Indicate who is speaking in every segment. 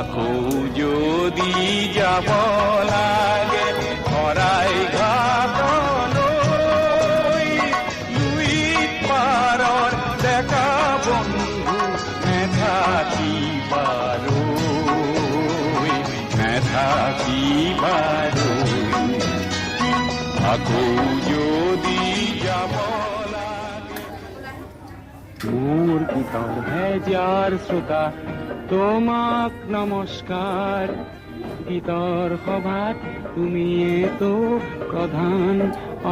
Speaker 1: আকৌ যদি যাব লাগে শৰাই ঘাটলৈ, লুইত পাৰৰ ডেকা বন্ধু নেথাকিবাৰৈ, আকৌ যদি যাব লাগে। মোৰ গীতৰ হেজাৰ শ্ৰোতা তোমাক নমস্কাৰ। গীতৰ সভাত তুমিয়েতো প্ৰধান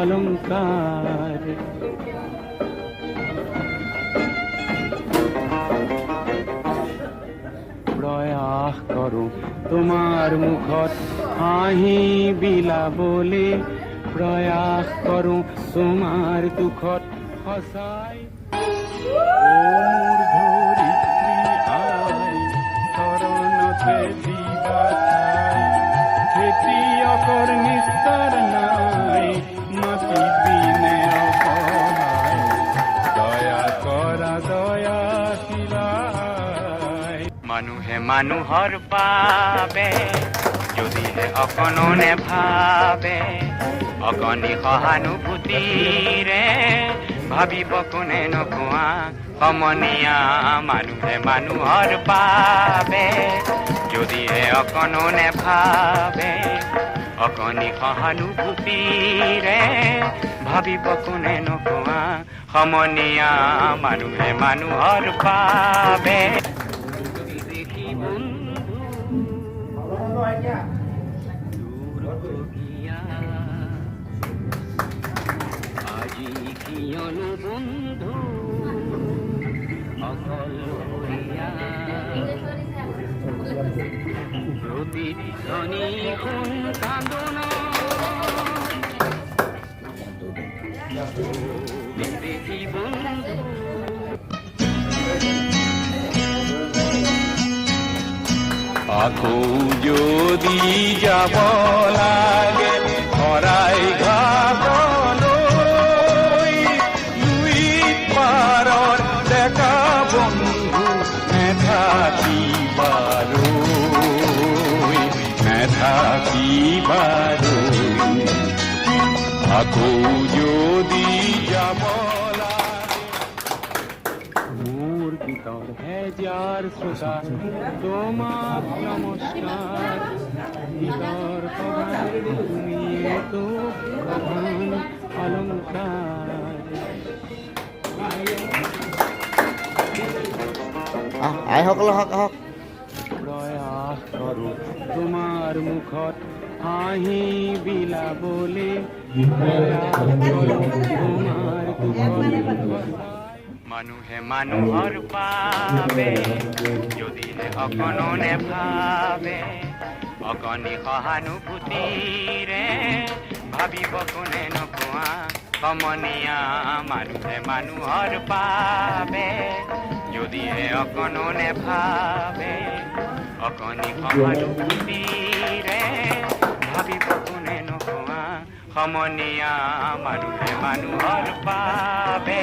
Speaker 1: অলংকাৰ। প্ৰয়াস কৰোঁ তোমাৰ মুখত হাঁহি বিলাবলে, প্ৰয়াস কৰোঁ তোমাৰ দুখত সঁচাই। মোৰ ধৰিত্ৰী আই চৰণতে দিবা ঠাই, খেতিয়কৰ নিস্তাৰ নাই, মাটি বিনে অসহায়, দয়া কৰা দয়াশীলাই। মানুহে মানুহৰ বাবে যদিহে অকণো নেভাবে, অকণি সহানুভূতিৰে ভাবিব কোনে নোকোৱা সমনীয়া। মানুহে মানুহৰ বাবে যদিহে অকণো নেভাবে, অকণি সহানুভূতিৰে ভাবিব কোনে নোকোৱা সমনীয়া। মানুহে মানুহৰ বাবে আজি কিয়নো বন্ধু অকলশৰীয়া, প্ৰতিধ্বনি সোণ কান্দোন বিদেশী বন্ধু। আকৌ যদি যাব লাগে শৰাই ঘাটলৈ, লুইত পাৰৰ ডেকা বন্ধু নেথাকিবাৰৈ, আকৌ যদি যাব লাগে। মোৰ গীতৰ হেজাৰ শ্ৰোতা তোমাক নমস্কাৰ। গীতৰ সভাত তুমিয়েতো প্ৰধান অলংকাৰ।
Speaker 2: আইসকল আহক আহক।
Speaker 1: প্ৰয়াস কৰোঁ তোমাৰ মুখত হাঁহি বিলাবলে, তোমাৰ মানুহে মানুহৰ বাবে যদিহে অকণো নেভাবে, অকণি সহানুভূতিৰে ভাবিব কোনে নোকোৱা সমনীয়া। মানুহে মানুহৰ বাবে যদিহে অকণো নেভাবে, অকণি সহানুভূতিৰে ভাবিব কোনে নোকোৱা সমনীয়া। মানুহে মানুহৰ বাবে